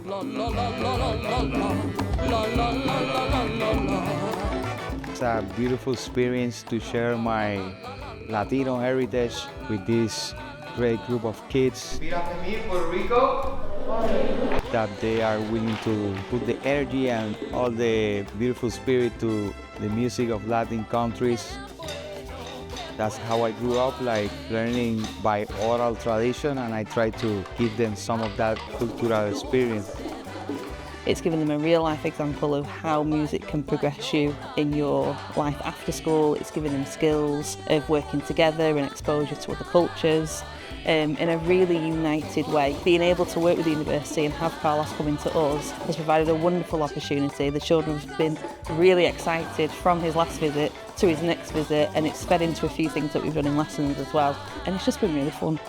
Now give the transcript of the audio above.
It's a beautiful experience to share my Latino heritage with this great group of kids that they are willing to put the energy and all the beautiful spirit to the music of Latin countries. That's how I grew up, like learning by oral tradition, and I try to give them some of that cultural experience. It's given them a real life example of how music can progress you in your life after school. It's given them skills of working together and exposure to other cultures in a really united way. Being able to work with the university and have Carlos come into us has provided a wonderful opportunity. The children have been really excited from his last visit to his next visit, and it's fed into a few things that we've done in lessons as well, and it's just been really fun.